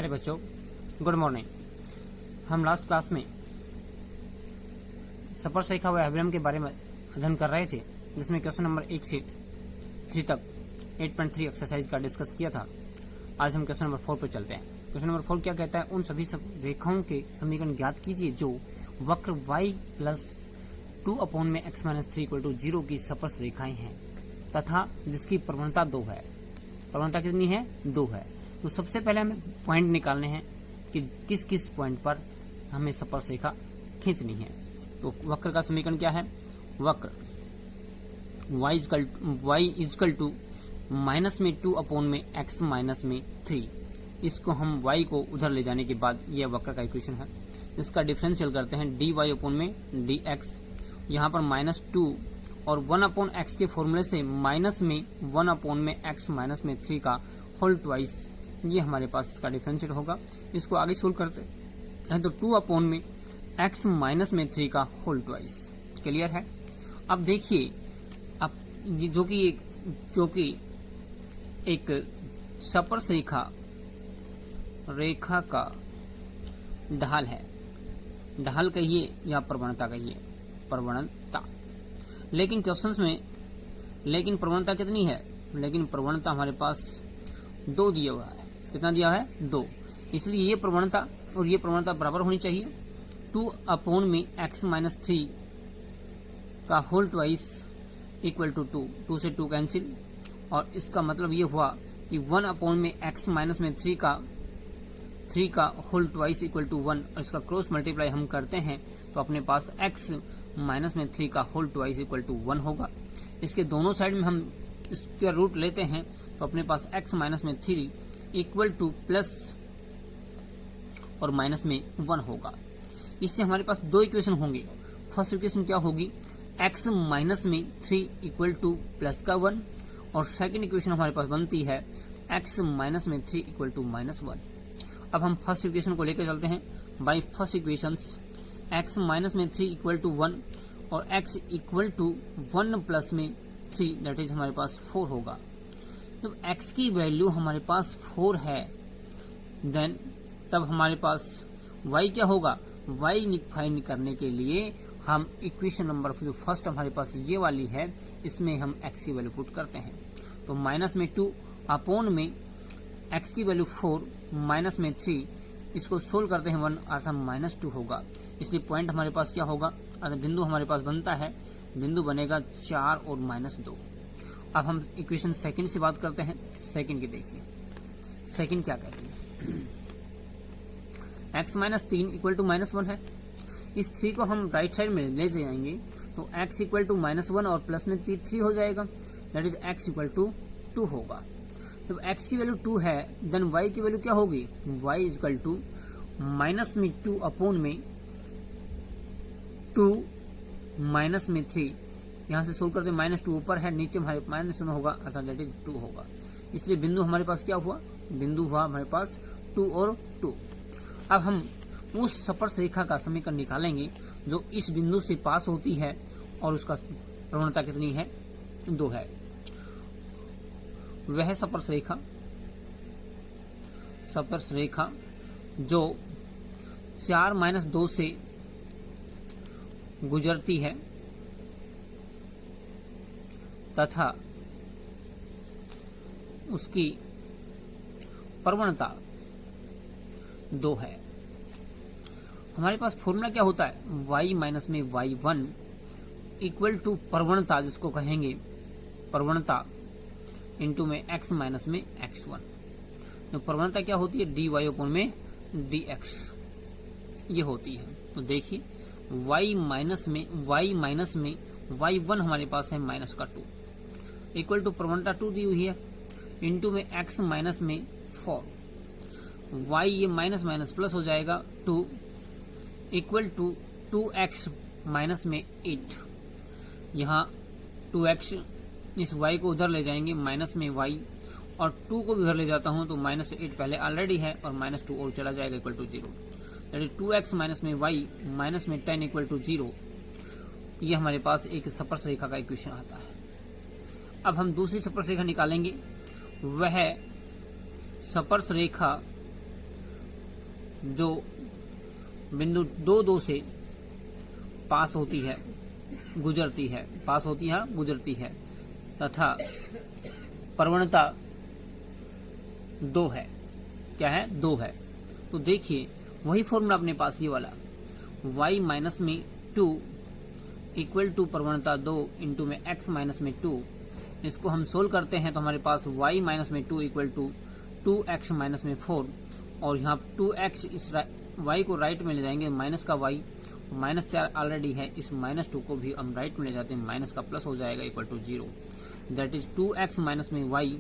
प्यारे बच्चों, good morning. हम लास्ट क्लास में स्पर्शरेखा व अभिलंब के बारे में अध्ययन कर रहे थे, जिसमें क्वेश्चन नंबर 1 से 3 तक 8.3 एक्सरसाइज का डिस्कस किया था। आज हम क्वेश्चन नंबर 4 पर चलते हैं। क्वेश्चन नंबर 4 क्या कहता है? उन सभी रेखाओं के समीकरण ज्ञात कीजिए जो वक्र y प्लस 2 में x माइनस 3 इक्वल टू 0 की स्पर्श रेखाएं हैं तथा जिसकी प्रवणता 2 है। प्रवणता कितनी है? 2 है। तो सबसे पहले हमें पॉइंट निकालने हैं कि किस किस पॉइंट पर हमें स्पर्श रेखा खींचनी है। तो वक्र का समीकरण क्या है? वक्र y इजकल टू माइनस में 2 में x माइनस में 3। इसको हम y को उधर ले जाने के बाद यह वक्र का इक्वेशन है। इसका डिफरेंशियल करते हैं dy में dx, यहाँ पर -2 और 1/x के फॉर्मूले से माइनस में 1 में x माइनस में 3 का होल ट्वाइस, ये हमारे पास इसका डिफरेंशियल होगा। इसको आगे सोल्व करते हैं तो 2 में x माइनस में 3 का होल ट्वाइस। क्लियर है? अब देखिए, अब जो कि एक स्पर्श रेखा का ढाल है, ढाल कहिए या प्रवणता कहिए, प्रवणता। लेकिन क्वेश्चंस में प्रवणता कितनी है? लेकिन प्रवणता हमारे पास 2 दिया हुआ है। कितना दिया है? 2। इसलिए ये प्रवणता और ये प्रवणता बराबर होनी चाहिए। 2 में x माइनस 3 का होल ट्वाइस इक्वल टू 2 से 2 कैंसिल, और इसका मतलब ये हुआ कि 1 में x माइनस में 3 का होल ट्वाइस इक्वल टू 1, और इसका क्रॉस मल्टीप्लाई हम करते हैं तो अपने पास x माइनस में 3 का होल ट्वाइस इक्वल टू 1 होगा। इसके दोनों साइड में हम इसका रूट लेते हैं तो अपने पास x माइनस में 3 इक्वल टू प्लस और माइनस में 1 होगा। इससे हमारे पास 2 इक्वेशन होंगे। फर्स्ट इक्वेशन क्या होगी? x माइनस में 3 इक्वल टू प्लस का 1, और सेकंड इक्वेशन हमारे पास बनती है x माइनस में 3 इक्वल टू माइनस 1। अब हम फर्स्ट इक्वेशन को लेकर चलते हैं। By first equations x minus में 3 इक्वल टू 1 और x इक्वल टू 1 प्लस में 3, दैट इज हमारे पास 4 होगा। जब x की वैल्यू हमारे पास 4 है, देन तब हमारे पास y क्या होगा? y फाइंड करने के लिए हम इक्वेशन नंबर जो फर्स्ट हमारे पास ये वाली है, इसमें हम x की वैल्यू पुट करते हैं। तो माइनस में 2 में x की वैल्यू 4 माइनस में 3, इसको सोल्व करते हैं 1, अर्थात -2 होगा। इसलिए पॉइंट हमारे पास क्या होगा? अर्थात बिंदु हमारे पास बनता है, बिंदु बनेगा 4 और -2। अब हम इक्वेशन सेकंड से बात करते हैं। सेकंड की देखिए, सेकंड क्या कहती है? x माइनस 3 इक्वल टू -1 है। इस 3 को हम राइट साइड में ले जाएंगे तो x इक्वल टू -1 और प्लस में 3 हो जाएगा, that is x equal to 2 होगा। जब x की वैल्यू 2 है, देन y की वैल्यू क्या होगी? y इक्वल टू माइनस में 2 में 2 माइनस में 3, यहाँ से सोल्व करते -2 ऊपर है, नीचे हमारे -1 होगा, अर्थात दैट इज 2 होगा। इसलिए बिंदु हमारे पास क्या हुआ? बिंदु हुआ हमारे पास 2 और 2। अब हम उस स्पर्श रेखा का समीकरण निकालेंगे जो इस बिंदु से पास होती है, और उसका प्रवणता कितनी है? 2 है। वह स्पर्श रेखा जो 4-2 से गुजरती है तथा उसकी प्रवणता 2 है। हमारे पास फॉर्मूला क्या होता है? y माइनस में y1 इक्वल टू प्रवणता, जिसको कहेंगे प्रवणता, इनटू में x माइनस में x1। तो प्रवणता क्या होती है? dy में dx ये होती है। तो देखिए, y माइनस में y1 हमारे पास है -2 इक्वल टू प्रवणता 2 दी हुई है, इनटू में x माइनस में 4, y ये माइनस प्लस हो जाएगा 2 इक्वल टू 2x माइनस में 8। यहाँ 2x, इस y को उधर ले जाएंगे माइनस में y, और 2 को भी उधर ले जाता हूँ तो -8 पहले ऑलरेडी है और -2 और चला जाएगा equal to 0, that is 2x minus में y माइनस में 10 इक्वल टू 0। ये हमारे पास एक स्पर्श रेखा का इक्वेशन आता है। अब हम दूसरी स्पर्श रेखा निकालेंगे। वह स्पर्श रेखा जो बिंदु 2 2 से पास होती है गुजरती है तथा प्रवणता 2 है। क्या है? 2 है। तो देखिए वही फॉर्मूला अपने पास ये वाला y माइनस में 2 इक्वल टू प्रवणता 2 इंटू में x माइनस में 2। इसको हम सोल्व करते हैं तो हमारे पास y माइनस में 2 इक्वल टू 2x माइनस में 4 और यहाँ 2x इस y को राइट में ले जाएंगे माइनस का y -4 ऑलरेडी है, इस -2 को भी हम राइट में ले जाते हैं, माइनस का प्लस हो जाएगा equal to 0। That is 2x minus में y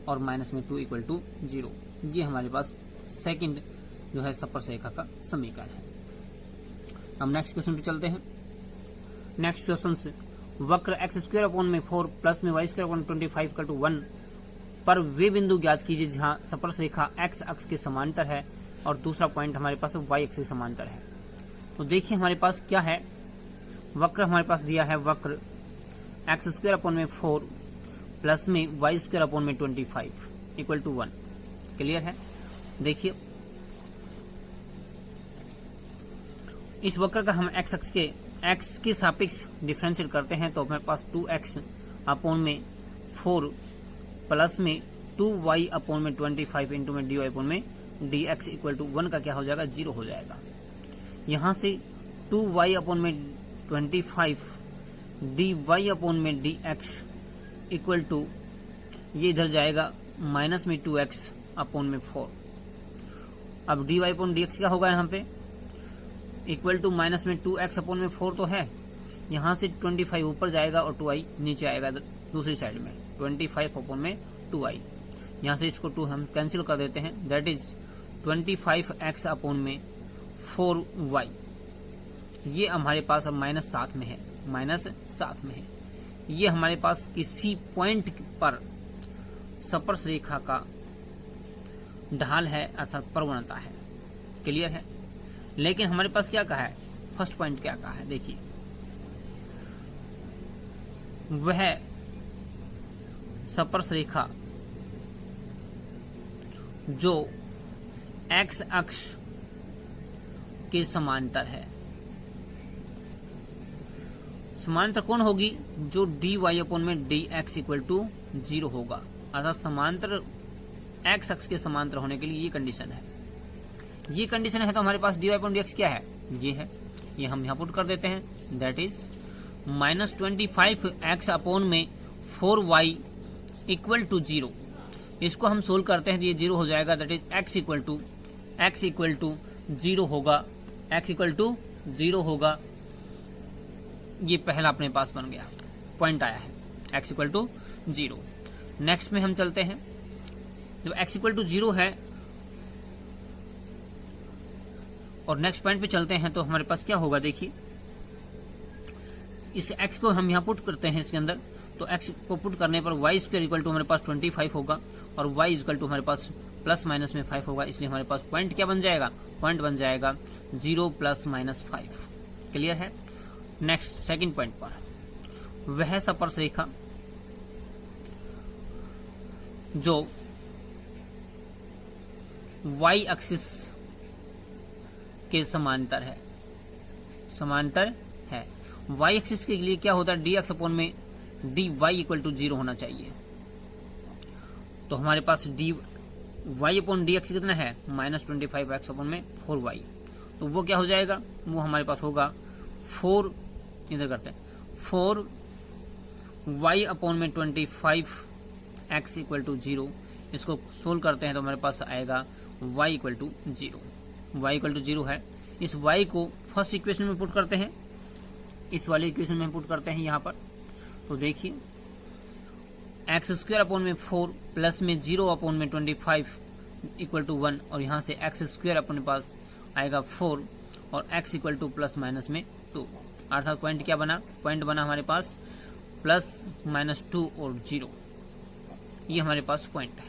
और माइनस में 2 इक्वल टू 0। ये हमारे पास सेकंड जो है स्पर्शरेखा का समीकरण है। हम नेक्स्ट क्वेश्चन पे चलते हैं। नेक्स्ट क्वेश्चन से वक्र x² अपॉन में 4 प्लस में y² अपॉन 25 इक्वल टू 1 पर वे बिंदु ज्ञात कीजिए जहां स्पर्शरेखा x अक्ष के समांतर है और दूसरा पॉइंट हमारे पास y अक्ष के समांतर है। तो देखिए हमारे पास क्या है, वक्र हमारे पास दिया है, वक्र x² अपॉन में 4 प्लस में y² अपॉन में 25 इक्वल टू 1। क्लियर है? देखिए इस वक्र का हम x अक्ष के x के सापेक्ष डिफरेंशिएट करते हैं तो हमारे पास 2x अपॉन में 4 प्लस में 2y अपॉन में 25 इंटू में dy अपॉन में dx इक्वल टू 1 का क्या हो जाएगा? 0 हो जाएगा। यहाँ से 2y अपॉन में 25 dy अपॉन में dx इक्वल टू ये इधर जाएगा माइनस में 2x अपॉन में 4। अब dy अपॉन dx क्या होगा यहाँ पे? इक्वल टू माइनस में 2x अपॉन में 4 तो है, यहाँ से 25 ऊपर जाएगा और 2i नीचे आएगा दूसरी साइड में, 25 अपॉन में 2i। यहाँ से इसको 2 हम कैंसिल कर देते हैं, दैट इज 25x अपॉन में 4y। ये हमारे पास अब -7 में है, -7 में है। ये हमारे पास किसी पॉइंट पर स्पर्शरेखा का ढाल है अर्थात प्रवणता है। क्लियर है? लेकिन हमारे पास क्या कहा है, फर्स्ट पॉइंट क्या कहा है, देखिए वह स्पर्शरेखा जो x अक्ष के समांतर है। समांतर कौन होगी? जो dy अपॉन में dx इक्वल टू 0 होगा, अर्थात समांतर x अक्ष के समांतर होने के लिए ये कंडीशन है। ये कंडीशन है तो हमारे पास dy अपॉन dx क्या है? ये है, ये हम यहाँ पुट कर देते हैं, दैट इज -25x अपॉन में 4y इक्वल टू 0। इसको हम सोल्व करते हैं तो ये 0 हो जाएगा, that is x equal to 0 होगा, x इक्वल टू 0 होगा। ये पहला अपने पास बन गया, पॉइंट आया है x इक्वल टू 0। नेक्स्ट में हम चलते हैं, जब x इक्वल टू 0 है और नेक्स्ट पॉइंट पे चलते हैं तो हमारे पास क्या होगा, देखिए इस x को हम यहाँ पुट करते हैं इसके अंदर, तो x को पुट करने पर y² इक्वल टू हमारे पास 25 होगा और y इक्वल टू हमारे पास प्लस माइनस में 5 होगा, इसलिए हमारे पास पॉइंट क्या बन जाएगा? पॉइंट बन जाएगा 0 + -5। क्लियर है? नेक्स्ट सेकंड पॉइंट पर, वह स्पर्शरेखा जो y एक्सिस के समांतर है, y एक्सिस के लिए क्या होता है? dx अपॉन में dy इक्वल टू 0 होना चाहिए। तो हमारे पास dy अपॉन dx कितना है? -25x अपॉन में 4y। तो वो क्या हो जाएगा? वो हमारे पास होगा 4, इधर करते हैं, 4y अपॉन में 25x इक्वल टू 0। इसको सोल्व करते हैं तो हमारे पास आएगा y equal to 0। y equal to 0 है, इस y को फर्स्ट इक्वेशन में पुट करते हैं, इस वाले इक्वेशन में पुट करते हैं यहाँ पर। तो देखिए x² अपॉन में 4 प्लस में 0 अपॉन में 25 इक्वल टू 1 और यहाँ से x² अपने पास आएगा 4 और x equal two plus minus में 2, अर्थात पॉइंट क्या बना? पॉइंट बना हमारे पास +-2 और 0। ये हमारे पास पॉइंट है।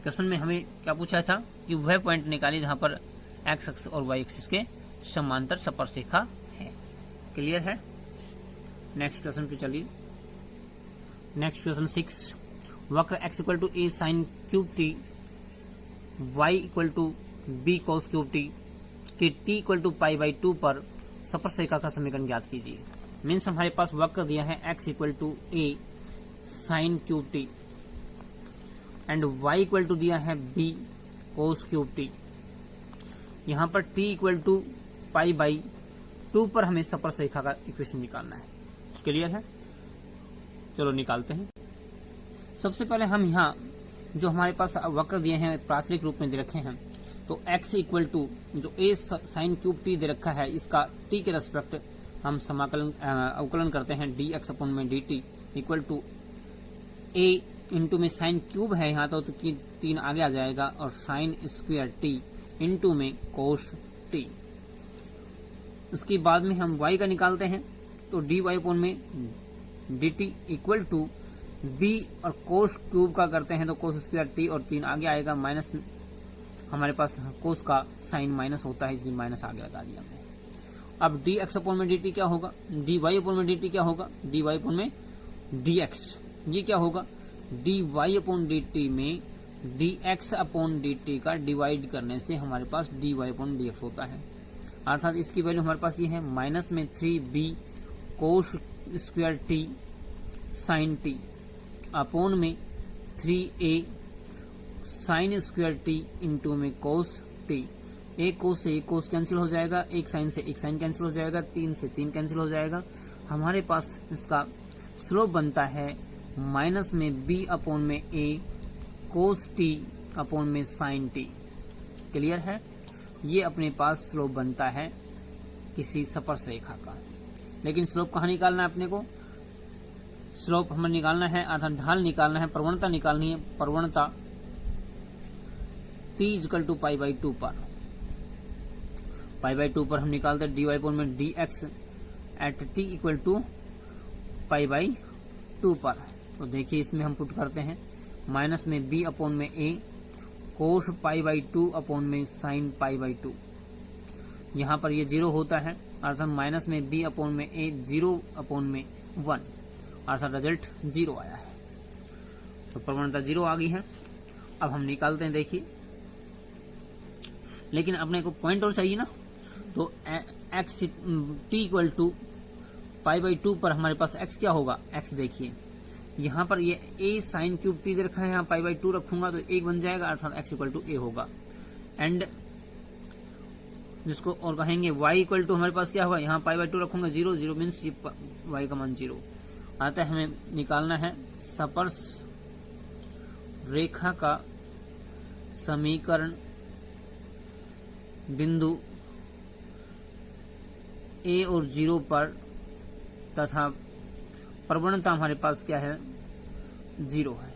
क्वेश्चन में हमें क्या पूछा था कि वह पॉइंट निकालिए जहां पर x अक्ष और y एक्सिस के समांतर स्पर्शरेखा है। क्लियर है? नेक्स्ट क्वेश्चन पे चलिए। नेक्स्ट क्वेश्चन 6, वक्र x equal to a sin cube t y equal to B cos cube T कि t equal to pi by 2 पर स्पर्शरेखा का समीकरण ज्ञात कीजिए। मीन्स हमारे पास वक्र दिया है x equal to a sine cube T and y equal to दिया है b कोस क्यूब टी। यहाँ पर t equal to pi by 2 पर हमें स्पर्शरेखा का इक्वेशन निकालना है। क्लियर है? चलो निकालते हैं। सबसे पहले हम यहाँ जो हमारे पास वक्र दिए हैं प्राचलिक रूप में दे रखे हैं, तो x इक्वल टू जो a साइन क्यूब टी दे रखा है इसका t के रेस्पेक्ट हम अवकलन करते हैं dx अपॉन में dt equal to a into में साइन क्यूब है यहाँ तो 3 आगे आ जाएगा और साइन स्क्वायर t इंटू में कोस t। उसके बाद में हम y का निकालते हैं तो dy अपॉन में dt इक्वल टू b और कोस क्यूब का करते हैं तो कोस स्क्वायर t और 3 आगे आएगा माइनस, हमारे पास कोस का साइन माइनस होता है इसलिए माइनस आगे लगा दिया हमने। अब dx अपॉन में dt क्या होगा, dy अपॉन में dt क्या होगा, dy अपॉन में dx, ये क्या होगा dy अपॉन dt में dx अपॉन dt का डिवाइड करने से हमारे पास dy अपॉन dx होता है। अर्थात इसकी वैल्यू हमारे पास ये है माइनस में 3b cos square t sine t upon में 3a sine square t into में कोस t। एक कोस से एक कोस कैंसिल हो जाएगा, एक साइन से एक साइन कैंसिल हो जाएगा, 3 से 3 कैंसिल हो जाएगा। हमारे पास इसका स्लोप बनता है माइनस में b अपॉन में a कोस t अपॉन में साइन t। क्लियर है? ये अपने पास स्लोप बनता है किसी स्पर्शरेखा का। लेकिन स्लोप कहाँ निकालना है अपने को, स्लोप हमें निकालना है अर्थात ढाल निकालना है, प्रवणता निकालनी है। प्रवणता t equal to pi by 2 पर, पाई बाई 2 पर हम निकालते हैं dy अपॉन में dx at t equal to pi by 2 पर। तो देखिए इसमें हम पुट करते हैं माइनस में b अपॉन में a cos pi by 2 upon में साइन पाई बाई 2। यहाँ पर ये 0 होता है अर्थात माइनस में b अपॉन में a 0 अपॉन में 1 अर्थात रिजल्ट 0 आया है। तो प्रवणता 0 आ गई है। अब हम निकालते हैं, देखिए लेकिन अपने को पॉइंट और चाहिए ना, तो x t equal to pi by 2 पर हमारे पास x क्या होगा, x देखिए यहाँ पर ये a साइन क्यूब t दे रखा है, यहाँ पाई बाई 2 रखूंगा तो 1 बन जाएगा अर्थात x इक्वल टू a होगा। एंड जिसको और कहेंगे y इक्वल टू हमारे पास क्या होगा, यहाँ पाई बाई 2 रखूंगा 0 0 मीन्स y का मान 0 आता है। हमें निकालना है स्पर्श रेखा का समीकरण बिंदु a और 0 पर तथा प्रवणता हमारे पास क्या है 0 है।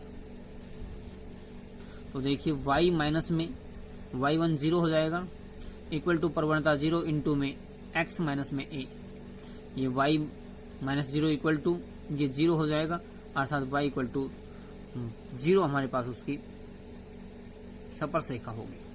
तो देखिए y माइनस में y1 0 हो जाएगा इक्वल टू प्रवणता 0 इंटू में x माइनस में a, ये y माइनस 0 इक्वल टू ये 0 हो जाएगा अर्थात y इक्वल टू 0 हमारे पास उसकी स्पर्शरेखा होगी।